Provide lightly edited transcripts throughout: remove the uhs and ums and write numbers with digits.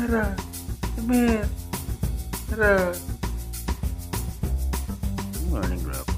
Tara. Come here. Tara. Good morning, Grandpa.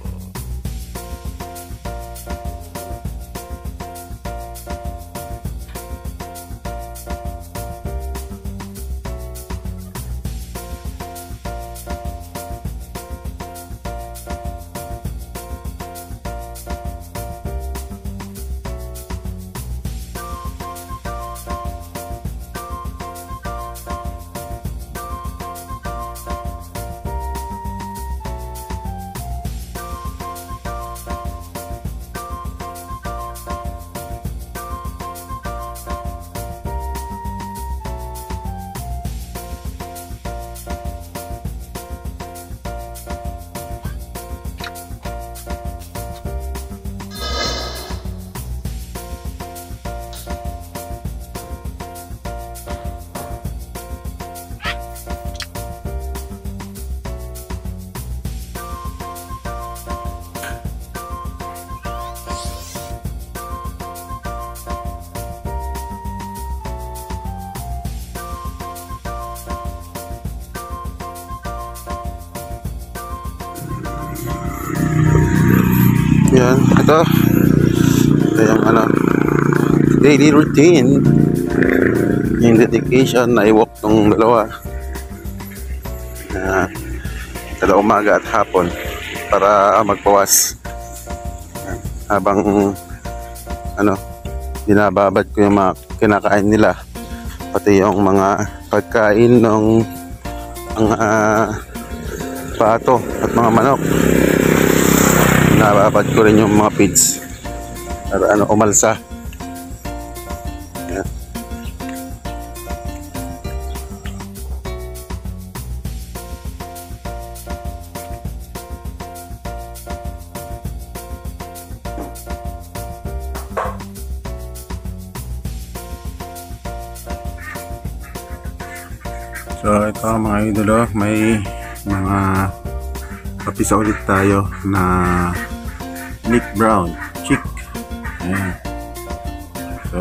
Yan, ito yung daily routine, yung dedication na i-walk ng dalawa kada umaga at hapon para magpawas habang binababad ko yung mga kinakain nila, pati yung mga pagkain ng mga pato at mga manok. Nababad ko rin yung mga feeds para umalsa. Yan. So ito mga idolo, may mga papisa ulit tayo na Nick Brown chick. Ayan. So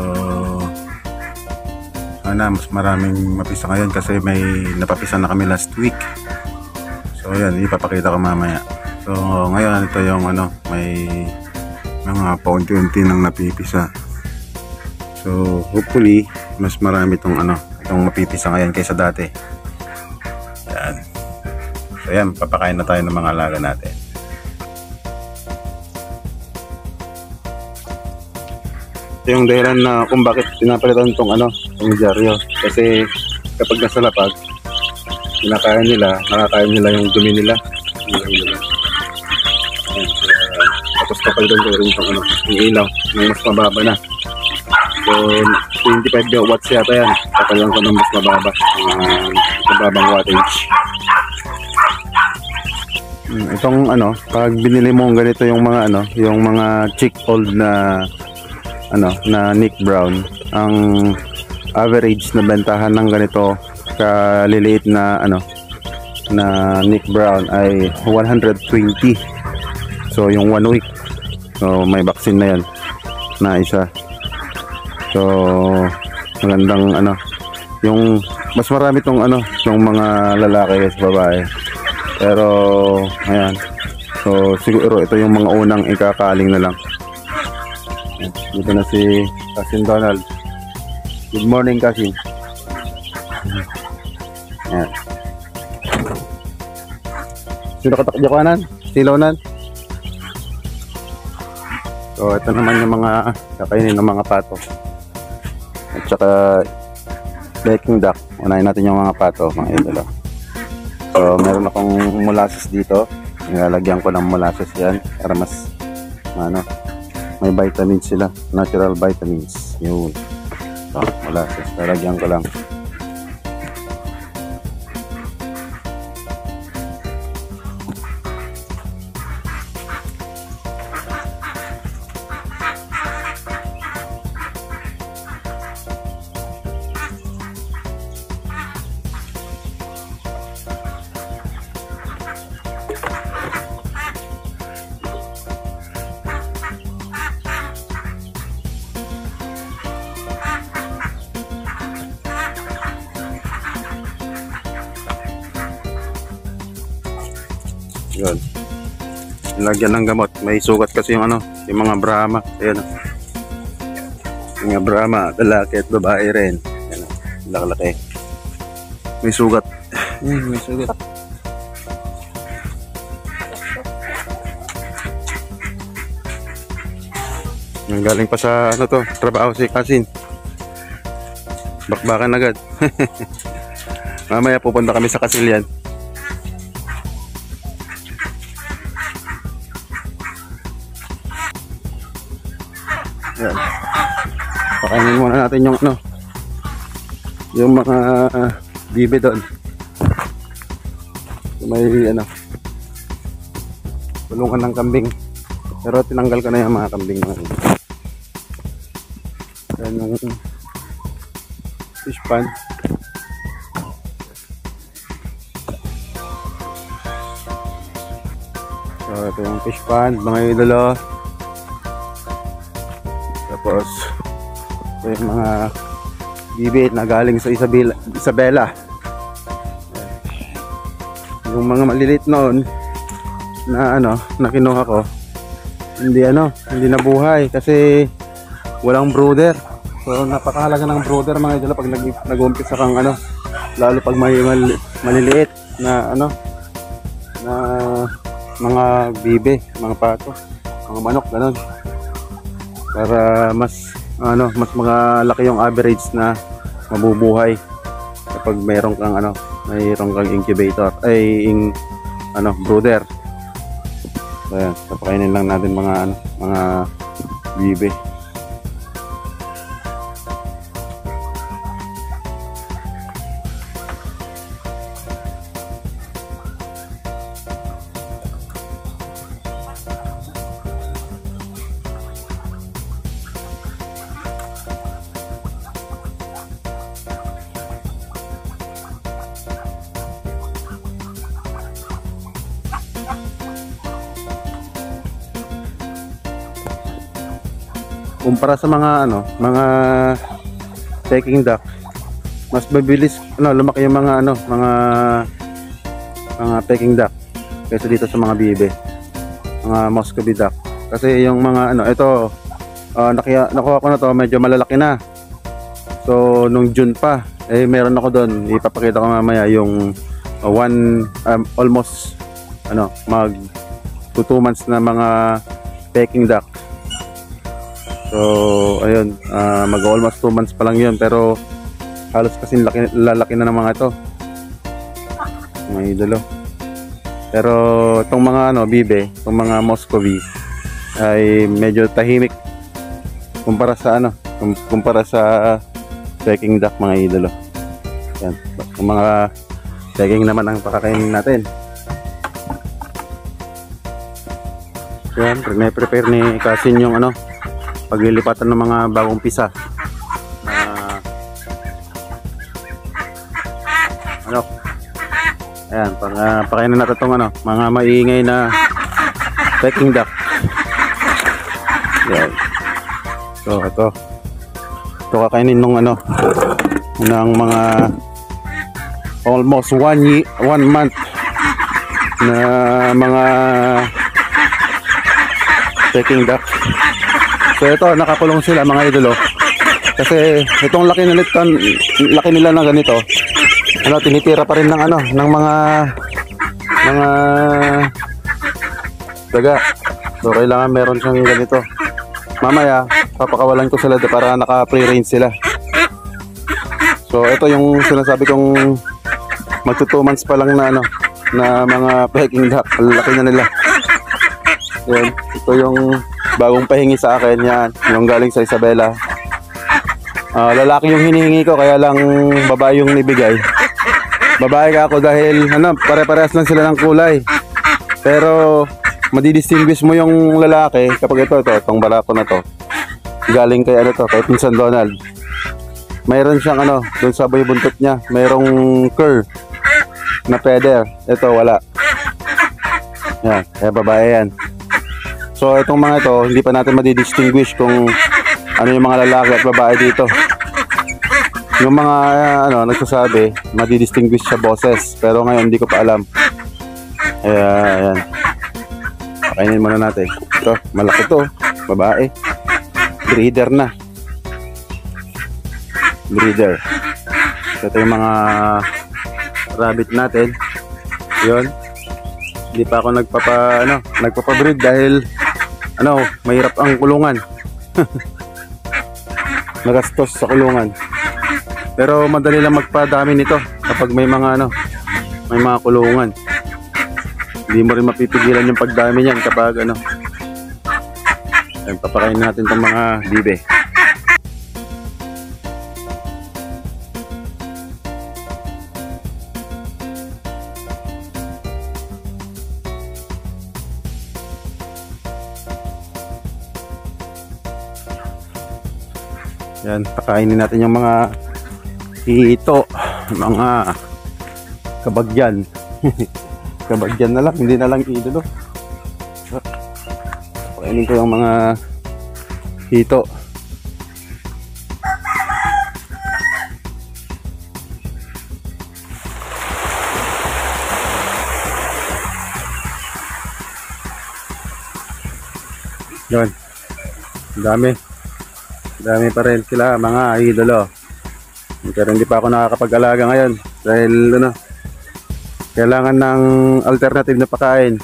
sana mas maraming mapisa ngayon kasi may napapisa na kami last week. So ayan, ipapakita ko mamaya. So ngayon ito yung may mga paunti-unti nang napipisa. So hopefully mas marami itong mapipisa ngayon kaysa dati. Ayan. So ayan, papakain na tayo ng mga alaga natin. Ito yung dahilan na kung bakit pinapalitan itong dyaryo. Kasi kapag nasa lapag, nakakain nila yung dumi nila. Tapos kapalitan ko rin itong yung ilaw, yung mas mababa na. So 25 watts yata yan. Kapalitan ko ng mas mababang wattage. Itong pag binili mo ganito yung mga yung mga chick old na Nick Brown, ang average na bentahan ng ganito kaliliit na na Nick Brown ay 120. So yung 1 week, so may vaccine na yan na isa. So magandang yung mas marami tong yung mga lalaki sa babae. Pero ayan, so siguro ito yung mga unang ikakaling na lang. Dito na si Cousin Donald. Good morning, Cousin. Ayan. Sino katakdya kanan? Silaw-nan? So ito naman yung mga kakainin ng mga pato. At saka Peking duck. Unahin natin yung mga pato, mga idolo. So meron akong molasses dito. Nilalagyan ko ng molasses yan para mas may vitamins sila, natural vitamins. Yun. So molasses, lalagyan ko lang. Yun. Lagyan ng gamot. May sugat kasi yung ano, yung mga Brahma. Ayan. Yung mga Brahma, lalaki at babae rin. Ayan. Laki-laki. May sugat. May sugat. Galing pa sa ano to, trabaho si Kasin. Bakbakan agad. Mamaya pupunta kami sa Kasilyan. Yan. Pakainin muna natin yung ano, yung mga bibe doon. May ano, tulungan ng kambing. Pero tinanggal ko na yung mga kambing natin. Yan yung fish pan. So ito yung fish pan, mga idolo. Tapos ito yung mga bibit na galing sa Isabela. Yung mga maliliit noon na ano, na kinuha ko, hindi nabuhay kasi walang brooder. So napakahalaga ng brooder mga idol pag nag-uumpisa kang ano, lalo pag may maliliit na ano, na mga bibe, mga pato, mga manok, ganun. Para mas malaki yung average na mabubuhay kapag mayroon kang incubator brooder. So ayan, papakainin lang natin mga bibe. Kumpara sa mga peking duck, mas mabilis lumaki yung mga peking duck kaysa dito sa mga bibe, mga Muscovy duck. Kasi yung mga ito nakuha ko na to, medyo malalaki na. So nung June pa, meron ako doon, ipapakita ko mamaya yung almost mag 2 months na mga peking duck. So ayun, mag almost 2 months pa lang yun, pero halos kasi lalaki na ng mga ito, mga idolo. Pero itong mga bibe, itong mga Muscovy ay medyo tahimik kumpara sa peking duck mga idolo. Yan, yung mga peking naman ang pakakainin natin. Yan, prepare ni Kasin yung paglilipatan ng mga bagong pisa. Ayan, pakainin natin itong mga maingay na peking duck. Ayan. So ito kakainin nung ng mga almost 1 month na mga peking duck. So ito, nakakulong sila mga idolo. Kasi itong laki nila na ganito, tinitira pa rin ng mga daga. So kailangan meron siyang ganito. Mamaya papakawalan ko sila para naka-free range sila. So ito yung sinasabi kong magto 2 months pa lang na mga peking duck. Laki na nila. Yan, ito yung bagong pahingi sa akin, yan, yung galing sa Isabela. Lalaki yung hinihingi ko, kaya lang babae yung nibigay. Babae ka ako dahil pare-parehas lang sila ng kulay. Pero madidistinguish mo yung lalaki kapag itong barako na to galing kay kay Pinsan Donald. Mayroon siyang doon sa boy buntot niya, mayroong curl na feather. Ito wala. Yan, kaya babae yan. So itong mga ito, hindi pa natin madidistinguish kung ano yung mga lalaki at babae dito. Yung mga nagsasabi, madidistinguish sa boses, pero ngayon hindi ko pa alam. Kaya ayan, pakainin muna natin. Ito, malaki to, babae, breeder na, breeder. Ito yung mga rabbit natin. Yun, hindi pa ako nagpapa-breed dahil mahirap ang kulungan. Nagastos sa kulungan. Pero madali lang magpadami nito kapag may mga may mga kulungan. Hindi mo rin mapipigilan yung pagdami niyan kapag Ayan, papakain natin itong mga bibe. Yan, pakainin natin yung mga hito, mga kabagyan. Kabagyan na lang, hindi na lang idolo. Pakainin ko yung mga hito. Yan, dami pa rin sila mga idolo. Pero hindi pa ako nakakapag-alaga ngayon dahil kailangan ng alternative na pagkain.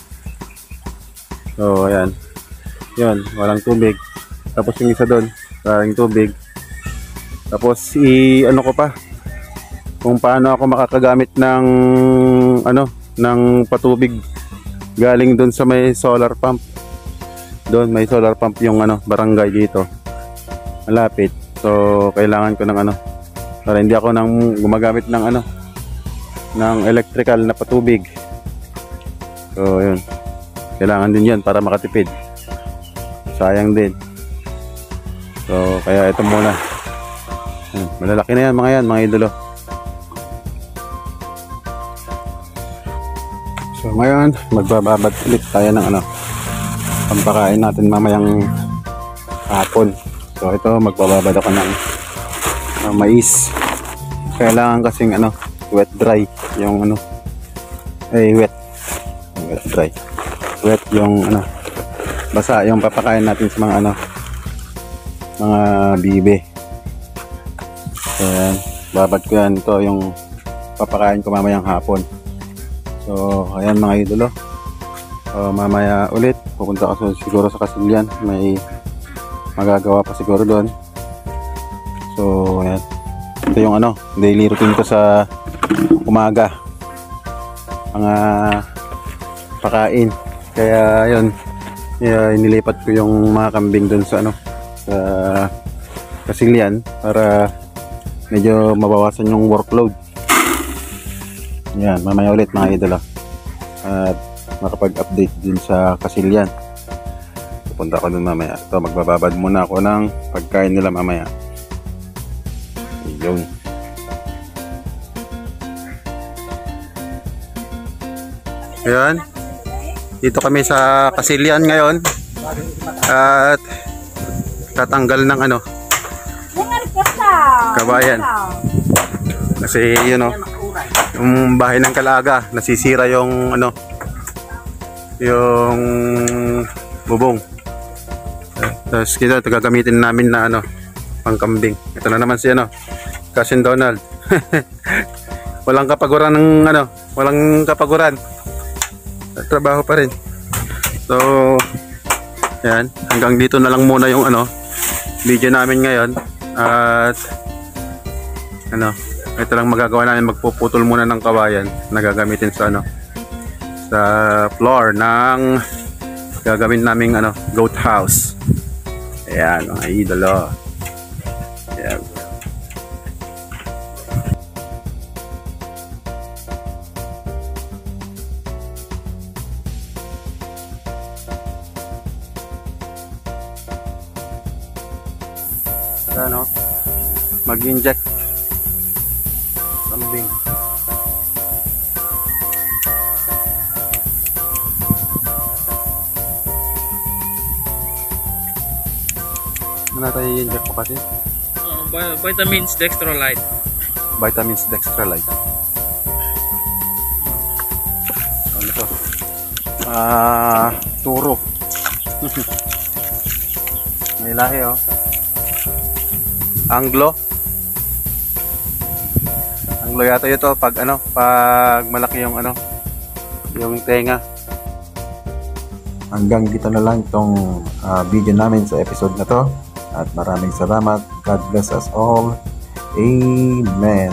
So ayan, yun, walang tubig. Tapos yung isa doon, maraming tubig. Tapos ko pa kung paano ako makakagamit ng ng patubig galing doon sa may solar pump. Doon may solar pump yung barangay dito malapit. So kailangan ko ng para hindi ako gumagamit ng ng electrical na patubig. So yun, kailangan din yan para makatipid, sayang din. So kaya ito muna. Malalaki na yan mga idolo. So ngayon magbababad ulit tayo ng pampakain natin mamayang hapon. So ito, magbababad ako ng mais. Kailangan kasing wet dry yung wet dry, wet yung basa yung papakain natin sa mga mga bibe. So yan, babad ko yan. Ito yung papakain ko mamayang hapon. So ayan mga idolo, mamaya ulit pupunta ako siguro sa Kasilyan, may magagawa pa siguro doon. So ayan, ito yung daily routine ko sa umaga, mga pakain. Kaya yun, inilipat ko yung mga kambing doon sa sa Kasilyan para medyo mabawasan yung workload. Yan, mamaya ulit mga idolo at makapag-update din sa Kasilyan. Punta ako dun mamaya. Ito, magbababad muna ako ng pagkain nila mamaya. Ayun. Ayan, dito kami sa Kasilyan ngayon at tatanggal ng kabayan kasi yung bahay ng Kalaga nasisira yung yung bubong. Tapos kita gagamitin namin na pangkambing. Ito na naman si Cousin Donald. Walang kapaguran ng walang kapaguran. Trabaho pa rin. So yan, hanggang dito na lang muna yung video namin ngayon. At ito lang magagawa namin, magpuputol muna ng kawayan na gagamitin sa sa floor ng gagawin naming goat house. Ayan mga idolo. Ayan. Mag-inject kambing. Ano tayo i-inject po kasi? Vitamins Dextrolite. Vitamins Dextrolite. Ano to? Turo. May lahi oh. Anglo. Anglo yata ito pag ano, pag malaki yung ano, yung tenga. Hanggang dito na lang itong video namin sa episode na to. At maraming salamat. God bless us all. Amen.